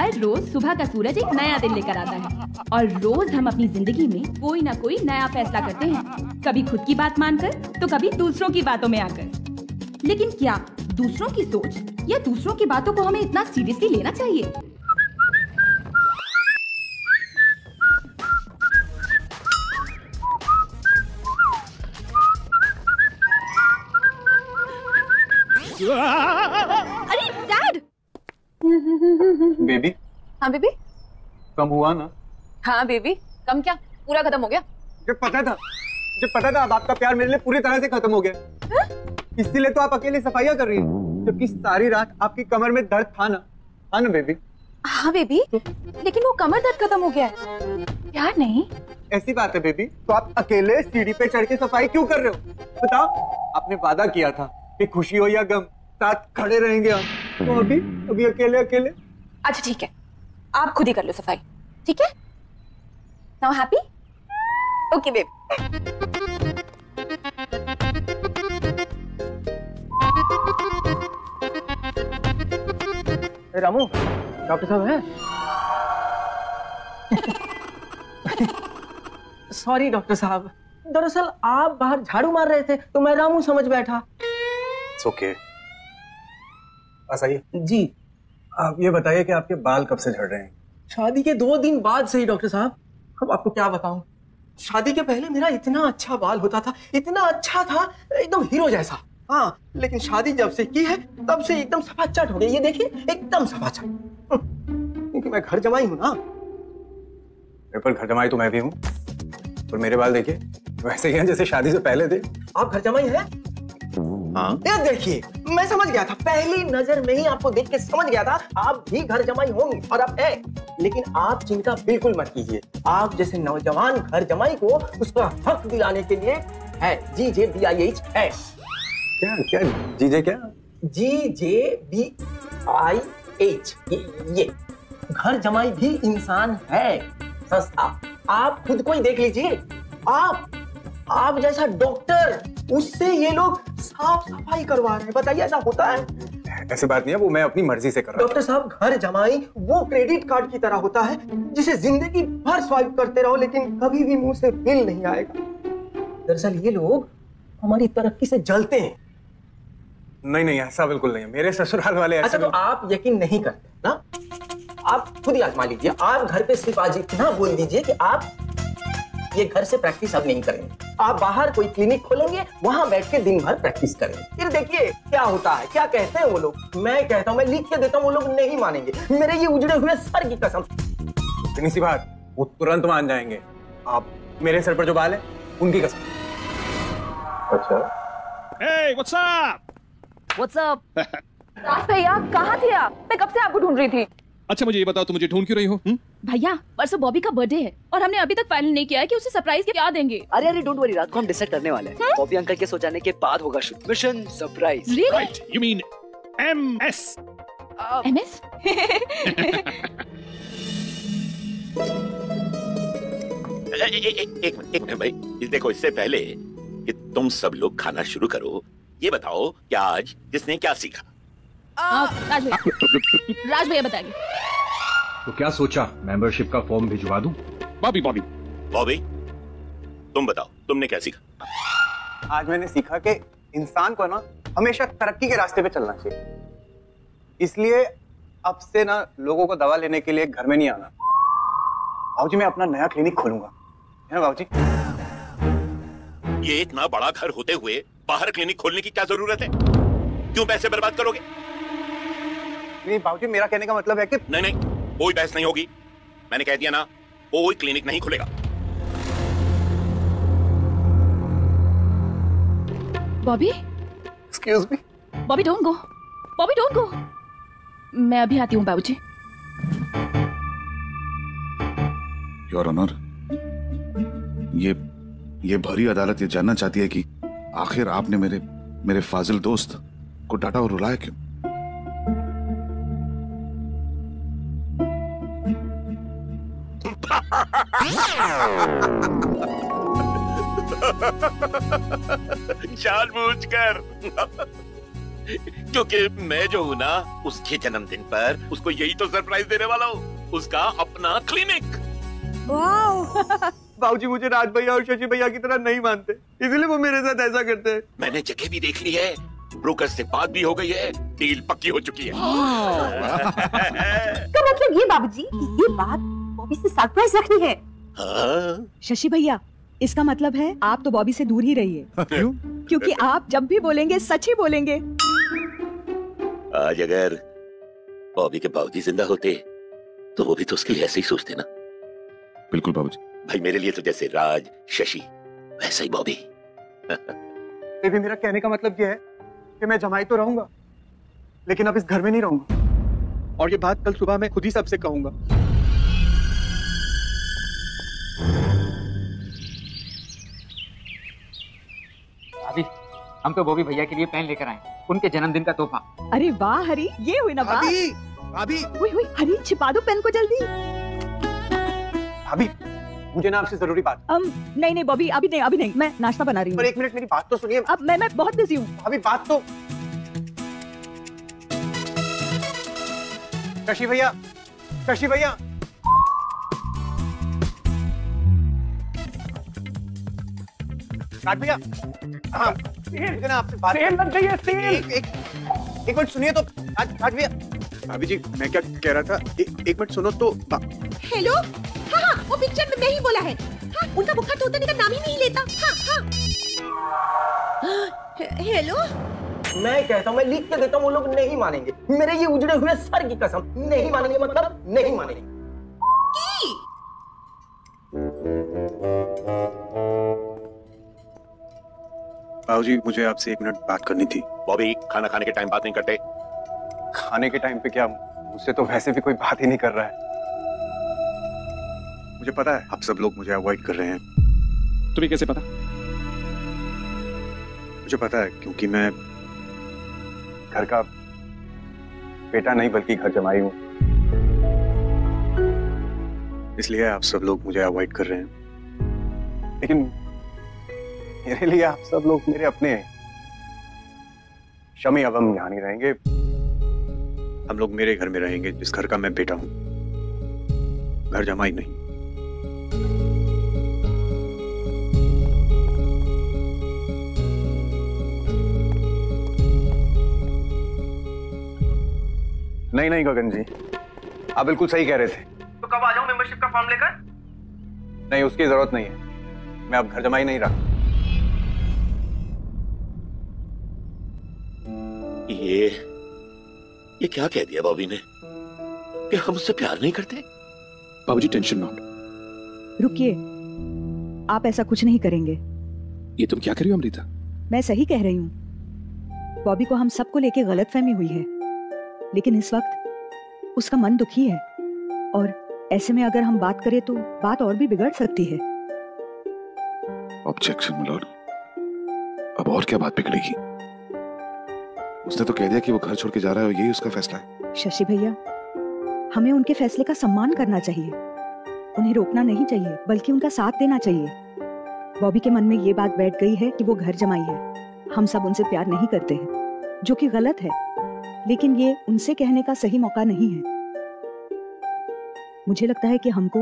हर रोज सुबह का सूरज एक नया दिन लेकर आता है और रोज हम अपनी जिंदगी में कोई ना कोई नया फैसला करते हैं, कभी खुद की बात मानकर तो कभी दूसरों की बातों में आकर। लेकिन क्या दूसरों की सोच या दूसरों की बातों को हमें इतना सीरियसली लेना चाहिए? अरे डैड! बेबी। हाँ बेबी। कम हुआ ना? हाँ बेबी, कम क्या, पूरा खत्म हो गया। मुझे पता था अब आपका प्यार मेरे लिए पूरी तरह से खत्म हो गया। इसीलिए तो आप अकेले सफाइयाँ कर रही हैं, जबकि सारी रात आपकी कमर में दर्द था ना बेबी? हाँ बेबी, लेकिन वो कमर दर्द खत्म हो गया है, प्यार नहीं। ऐसी बात है बेबी, तो आप अकेले सीढ़ी पे चढ़ के सफाई क्यों कर रहे हो? बताओ, आपने वादा किया था कि खुशी हो या गम साथ खड़े रहेंगे हम, तो अभी अकेले अकेले। अच्छा ठीक है, आप खुद ही कर लो सफाई, ठीक है? Now happy? Okay baby. Ramu, doctor साहब हैं? सॉरी डॉक्टर साहब, दरअसल आप बाहर झाड़ू मार रहे थे तो मैं रामू समझ बैठा। ओके, आइए। जी। आप ये बताइए कि आपके बाल कब से झड़ रहे हैं? शादी के 2 दिन बाद से ही डॉक्टर साहब। अब आपको क्या बताऊं, शादी के पहले मेरा इतना अच्छा बाल होता था, इतना अच्छा था, एकदम हीरो जैसा। हाँ, लेकिन शादी जब से की है तब से एकदम सफाचट हो गया। ये देखिए, एकदम सफाचट। क्योंकि मैं घर जमाई हूं ना। पर घर जमाई तो मैं भी हूँ, और मेरे बाल देखिए वैसे ही हैं जैसे शादी से पहले थे। आप घर जमाई हैं? हाँ। ये देखिए, मैं समझ गया था, पहली नजर में ही आपको देख के समझ गया था आप भी घर जमाई होंगे, और आप है। लेकिन आप चिंता बिल्कुल मत कीजिए, आप जैसे नौजवान घर जमाई को उसका हक दिलाने के लिए है GJBIH है। क्या जीजे क्या? GJBIH, ये घर जमाई भी इंसान है, संस्था। आप खुद को ही देख लीजिए, आप जैसा डॉक्टर, उससे ये लोग साफ सफाई करवा रहे हैं। बताइए, ऐसा होता है? ऐसी बात नहीं है, वो मैं अपनी मर्जी से कर रहा हूं। डॉक्टर साहब, घर जमाई वो क्रेडिट कार्ड की तरह होता है जिसे जिंदगी भर स्वाइप करते रहो, लेकिन कभी भी मुंह से बिल नहीं आएगा। दरअसल ये लोग हमारी तरक्की से जलते हैं। नहीं, ऐसा बिल्कुल नहीं है, मेरे ससुराल वाले ऐसे। अच्छा, तो आप यकीन नहीं करते ना? आप खुद ही आजमा लीजिए। आप घर पे सिर्फ आज इतना बोल दीजिए कि आप ये घर से प्रैक्टिस अब नहीं करेंगे, आप बाहर कोई क्लिनिक खोलेंगे, वहां बैठ के दिन भर प्रैक्टिस करेंगे। फिर देखिए क्या होता है, क्या कहते हैं वो लोग। मैं कहता हूं, मैं लिख के देता हूं, वो लोग नहीं मानेंगे, मेरे ये उजड़े हुए सर की कसम। इतनी सी बात, वो तुरंत मान जाएंगे। आप मेरे सर पर जो बाल है उनकी कसम। अच्छा। Hey, what's up? What's up? राज भैया, कहाँ थे आप? मैं कब से आपको ढूंढ रही थी। अच्छा मुझे ये बताओ, तुम मुझे ढूंढ क्यों रही हो? भैया, परसों बॉबी का बर्थडे है और हमने अभी तक फाइनल नहीं किया है कि उसे सरप्राइज क्या देंगे। अरे डोंट वरी, रात को हम डिसाइड करने वाले हैं। बॉबी अंकल के सो जाने के बाद होगा shoot. Mission surprise. Right, you mean MS? MS? एक मिनट भाई, देखो, इससे पहले कि तुम सब लोग खाना शुरू करो, ये बताओ कि आज किसने क्या सीखा? राज भैया बताएंगे। तो क्या सोचा, मेंबरशिप का फॉर्म भिजवा दूं? बॉबी, तुम बताओ, तुमने क्या सीखा? आज मैंने सीखा कि इंसान को ना हमेशा तरक्की के रास्ते पे चलना चाहिए। इसलिए अब से ना लोगों को दवा लेने के लिए घर में नहीं आना। बाबूजी, मैं अपना नया क्लिनिक खोलूंगा, है ना बाबूजी? ये इतना बड़ा घर होते हुए बाहर क्लिनिक खोलने की क्या जरूरत है? क्यों पैसे बर्बाद करोगे? नहीं बाबूजी, मेरा कहने का मतलब है कि नहीं, कोई बहस नहीं होगी। मैंने कह दिया ना, कोई क्लिनिक नहीं खुलेगा। Bobby, excuse me. Bobby don't go, Bobby don't go. मैं अभी आती हूँ बाबूजी। योर ऑनर, ये भरी अदालत ये जानना चाहती है कि आखिर आपने मेरे फाजिल दोस्त को डांटा और रुलाया क्यों? जानबूझकर। क्योंकि मैं जो हूँ ना, उसके जन्मदिन पर उसको यही तो सरप्राइज देने वाला हूँ, उसका अपना क्लिनिक। बाबूजी मुझे राज भैया और शशि भैया की तरह नहीं मानते, इसलिए वो मेरे साथ ऐसा करते हैं। मैंने जगह भी देख ली है, ब्रोकर से बात भी हो गई है, डील पक्की हो चुकी है। तो मतलब ये बाबूजी, ये बात बॉबी से सरप्राइज रखनी है। हाँ? शशि भैया, इसका मतलब है आप तो बॉबी से दूर ही रहिए। क्यों? क्योंकि आप जब भी बोलेंगे सच ही बोलेंगे। आज अगर बॉबी के बाबूजी जिंदा होते तो वो भी तो उसके लिए ऐसे ही सोचते ना। बिल्कुल बाबूजी। भाई मेरे लिए तो जैसे राज शशि वैसा ही बॉबी। भी मेरा कहने का मतलब ये है कि मैं जमाई तो रहूंगा, लेकिन अब इस घर में नहीं रहूंगा, और ये बात कल सुबह मैं खुद ही सबसे कहूंगा। अभी हम तो बॉबी भैया के लिए पेन लेकर आए, उनके जन्मदिन का तोहफा। अरे वाह हरी, ये हुई ना बात। भाभी हुई हरी, छिपा दो पेन को जल्दी। भाभी मुझे ना आपसे जरूरी बात। नहीं बॉबी, अभी नहीं, मैं नाश्ता बना रही हूँ। पर एक मिनट मेरी बात तो सुनिए। अब मैं बहुत बिजी हूँ। अभी बात तो। शशि भैया, राज भैया, हाँ मुझे ना आपसे बात। सेल लग गई है, सेल। एक मिनट सुनिए तो राज भैया। भाभी जी मैं क्या कह रहा था, एक मिनट सुनो तो। हेलो, हाँ वो पिक्चर में मैं ही बोला है। हाँ, उनका बुखार तो उतरने का नाम ही नहीं लेता। हाँ। हेलो, मैं कहता हूँ, मैं लिख के देता हूँ, वो लोग नहीं मानेंगे। मेरे ये उजड़े हुए सर की कसम, नहीं मानेंगे, मतलब नहीं मानेंगे। बाबूजी मुझे आपसे 1 मिनट बात करनी थी। बॉबी खाना खाने के टाइम बात नहीं करते। खाने के टाइम पे क्या, मुझसे तो वैसे भी कोई बात ही नहीं कर रहा है। मुझे पता है आप सब लोग मुझे अवॉइड कर रहे हैं। तुम्हें कैसे पता? मुझे पता है क्योंकि मैं घर का बेटा नहीं बल्कि घर जमाई हूँ, इसलिए आप सब लोग मुझे अवॉइड कर रहे हैं। लेकिन मेरे लिए आप सब लोग मेरे अपने हैं। शमी अब हम यहाँ नहीं रहेंगे, हम लोग मेरे घर में रहेंगे, जिस घर का मैं बेटा हूँ, घर जमाई नहीं। नहीं गगन जी, आप बिल्कुल सही कह रहे थे। तो कब आ जाऊं मेंबरशिप का फॉर्म लेकर? नहीं, उसकी जरूरत नहीं है, मैं अब घर जमाई नहीं रहा। ये क्या कह दिया बॉबी ने कि हम उससे प्यार नहीं करते? बाबूजी टेंशन नॉट। रुकिए, आप ऐसा कुछ नहीं करेंगे। ये तुम क्या कर रही हो अमृता? मैं सही कह रही हूँ। बॉबी को हम सबको लेके गलतफहमी हुई है, लेकिन इस वक्त उसका मन दुखी है, और ऐसे में अगर हम बात करें तो बात और भी बिगड़ सकती है। ऑब्जेक्शन मिलॉर्ड, अब और क्या बात बिगड़ेगी? उसने तो कह दिया कि वो घर छोड़ के जा रहा है और यही उसका फैसला है। शशि भैया, हमें उनके फैसले का सम्मान करना चाहिए, उन्हें रोकना नहीं चाहिए बल्कि उनका साथ देना चाहिए। बॉबी के मन में ये बात बैठ गई है कि वो घर जमाई है, हम सब उनसे प्यार नहीं करते हैं, जो कि गलत है, लेकिन ये उनसे कहने का सही मौका नहीं है। मुझे लगता है कि हमको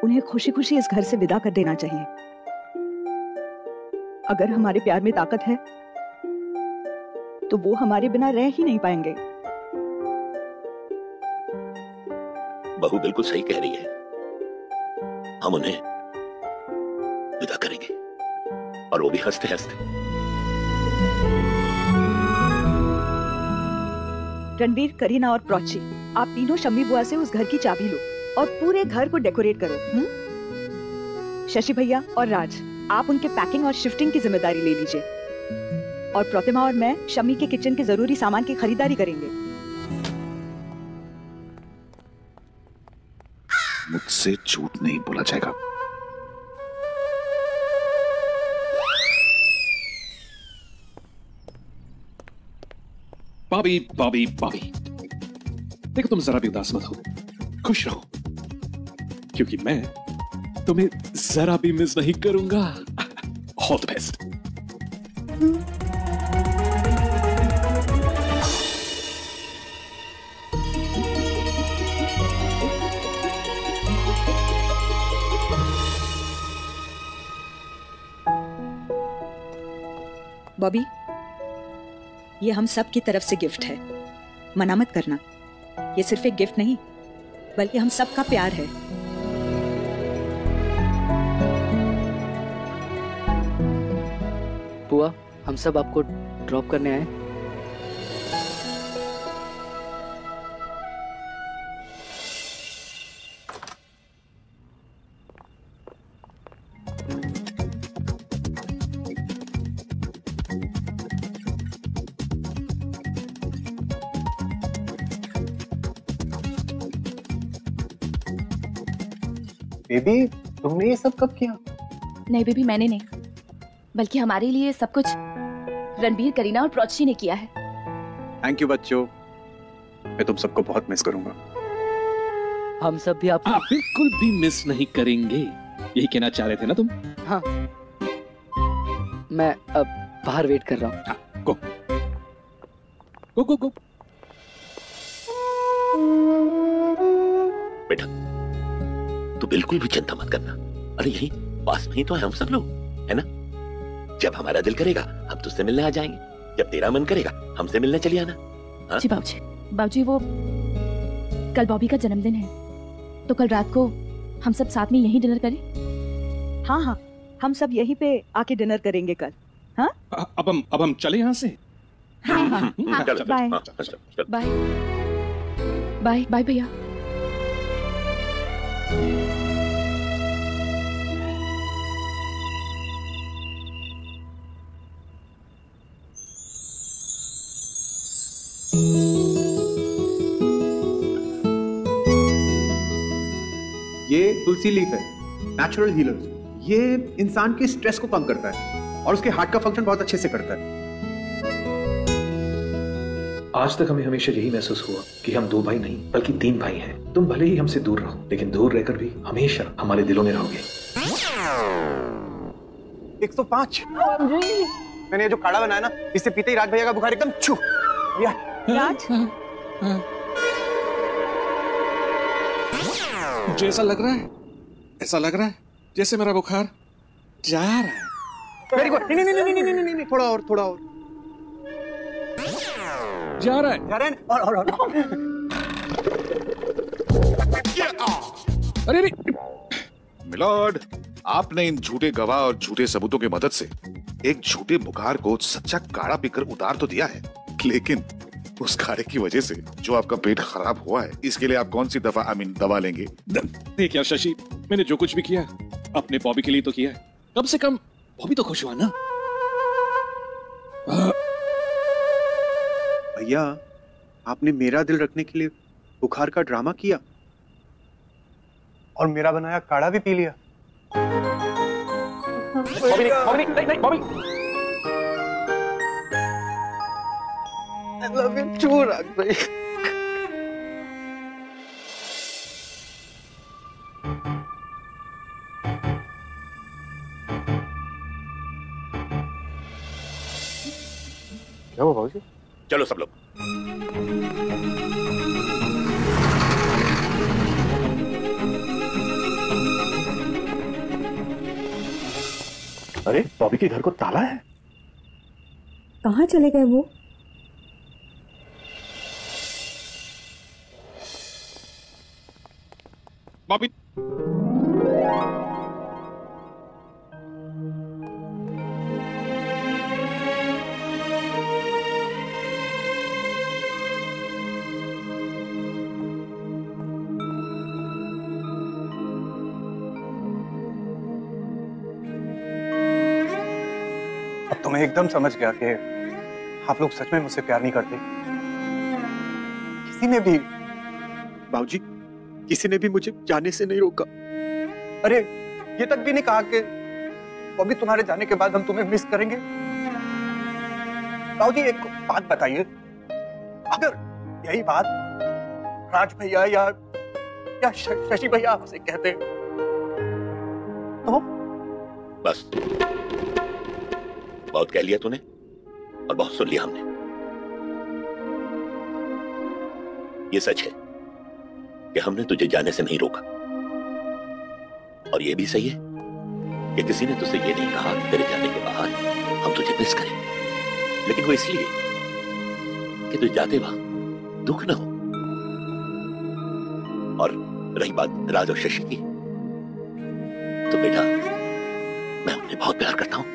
उन्हें खुशी खुशी इस घर से विदा कर देना चाहिए। अगर हमारे प्यार में ताकत है तो वो हमारे बिना रह ही नहीं पाएंगे। बहू बिल्कुल सही कह रही है, हम उन्हें विदा करेंगे, और वो भी हंसते हंसते। रणवीर, करीना और प्रोची, आप तीनों शम्मी बुआ से उस घर की चाबी लो और पूरे घर को डेकोरेट करो। शशि भैया और राज, आप उनके पैकिंग और शिफ्टिंग की जिम्मेदारी ले लीजिए, और प्रतिमा और मैं शम्मी के किचन के जरूरी सामान की खरीदारी करेंगे। मुझसे झूठ नहीं बोला जाएगा। बॉबी बॉबी बॉबी, देखो तुम जरा भी उदास मत हो, खुश रहो, क्योंकि मैं तुम्हें जरा भी मिस नहीं करूंगा। All the best. बॉबी, ये हम सब की तरफ से गिफ्ट है, मना मत करना। ये सिर्फ एक गिफ्ट नहीं, बल्कि हम सब का प्यार है। बुआ, हम सब आपको ड्रॉप करने आए। बेबी, तुमने ये सब कब किया? नहीं बेबी, मैंने नहीं, बल्कि हमारे लिए सब कुछ रणबीर, करीना और प्रोची ने किया है। थैंक यू बच्चों, मैं तुम सबको बहुत मिस करूंगा। हम सब भी आपको बिल्कुल भी मिस नहीं करेंगे, यही कहना चाह रहे थे ना तुम? हाँ, मैं अब बाहर वेट कर रहा हूँ। हाँ, गो गो गो गो। बेटा, तू बिल्कुल भी चिंता मत करना। अरे यही पास में ही तो है हम सब लोग, है ना? जब हमारा दिल करेगा हम तुझसे मिलने आ जाएंगे, जब तेरा मन करेगा हमसे मिलने चली आना। हाँ? जी बाबूजी, बाबूजी वो कल बॉबी का जन्मदिन है, तो कल रात को हम सब साथ में यहीं डिनर करें? हाँ हाँ, हम सब यहीं पे आके डिनर करेंगे कल। हाँ, अब हम चले यहाँ से। हाँ हाँ, बाय बाय बाय बाय भैया। ये तुलसी लीफ है, नेचुरल हीलर। ये इंसान के स्ट्रेस को कम करता है और उसके हार्ट का फंक्शन बहुत अच्छे से करता है। आज तक हमें हमेशा यही महसूस हुआ कि हम 2 भाई नहीं बल्कि 3 भाई हैं। तुम भले ही हमसे दूर रहो, लेकिन दूर रहकर भी हमेशा हमारे दिलों में रहोगे। 105। मैंने ये जो काढ़ा बनाया ना, इससे पीते ही राज भैया का बुखार एकदम छू। राज, मुझे ऐसा लग रहा है जैसे मेरा बुखार जा रहा है। Very good. नहीं, थोड़ा और जा रहा है। और। अरे मिलॉर्ड, आपने इन झूठे गवाह और झूठे सबूतों की मदद से एक झूठे बुखार को सच्चा काढ़ा पीकर उतार तो दिया है, लेकिन उस काढ़े की वजह से जो आपका पेट खराब हुआ है, इसके लिए आप कौन सी दवा लेंगे? देख यार शशि, मैंने जो कुछ भी किया अपने बॉबी के लिए तो किया है। कम से कम बॉबी तो खुश हुआ ना। भैया, आपने मेरा दिल रखने के लिए बुखार का ड्रामा किया और मेरा बनाया काढ़ा भी पी लिया। Bobby. I love you too, राज भाई। क्या हुआ बाबूजी? चलो सब लोग। अरे बॉबी के घर को ताला है। कहाँ चले गए वो? बॉबी, अब तो मैं एकदम समझ गया कि आप लोग सच में मुझसे प्यार नहीं करते। किसी ने भी, बाबूजी, किसी ने भी मुझे जाने से नहीं रोका। अरे ये तक भी नहीं कहा कि बॉबी तुम्हारे जाने के बाद हम तुम्हें मिस करेंगे। बाबूजी एक बात बताइए, अगर यही बात राज भैया या शशि भैया आपसे कहते तो? बस बहुत कह लिया तूने और बहुत सुन लिया हमने। ये सच है कि हमने तुझे जाने से नहीं रोका, और ये भी सही है कि किसी ने तुझसे ये नहीं कहा कि तेरे जाने के बाद हम तुझे मिस करें। लेकिन वो इसलिए कि तुझे जाते वक्त दुख ना हो। और रही बात राज और शशि की, तो बेटा मैं उन्हें बहुत प्यार करता हूं,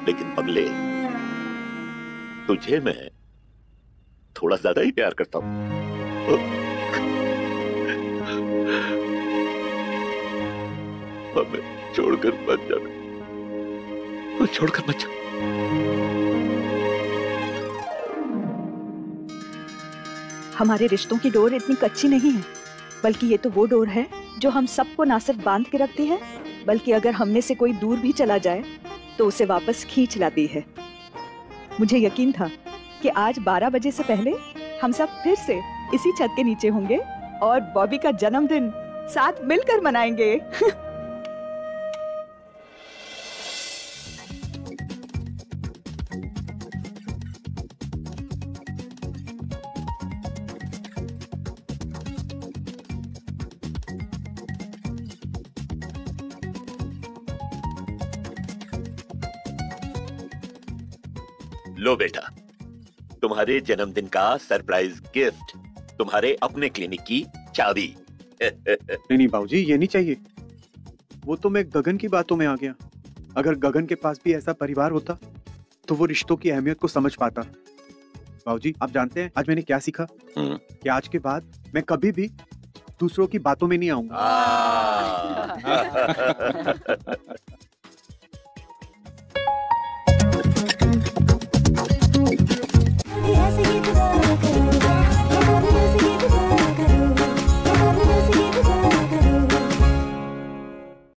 लेकिन पगले तुझे मैं थोड़ा ज्यादा ही प्यार करता हूं। हमें छोड़कर मत जा, छोड़कर मत जा। हमारे रिश्तों की डोर इतनी कच्ची नहीं है, बल्कि ये तो वो डोर है जो हम सबको ना सिर्फ बांध के रखती है, बल्कि अगर हम में से कोई दूर भी चला जाए तो उसे वापस खींच लाती है। मुझे यकीन था कि आज 12 बजे से पहले हम सब फिर से इसी छत के नीचे होंगे और बॉबी का जन्मदिन साथ मिलकर मनाएंगे। लो बेटा, तुम्हारे जन्मदिन का सरप्राइज गिफ्ट, तुम्हारे अपने क्लिनिक की चाबी। नहीं बाबूजी, ये नहीं चाहिए। वो तो मैं गगन की बातों में आ गया। अगर गगन के पास भी ऐसा परिवार होता तो वो रिश्तों की अहमियत को समझ पाता। बाबूजी, आप जानते हैं आज मैंने क्या सीखा? कि आज के बाद मैं कभी भी दूसरों की बातों में नहीं आऊंगा। ऐसे गीत गाया करो।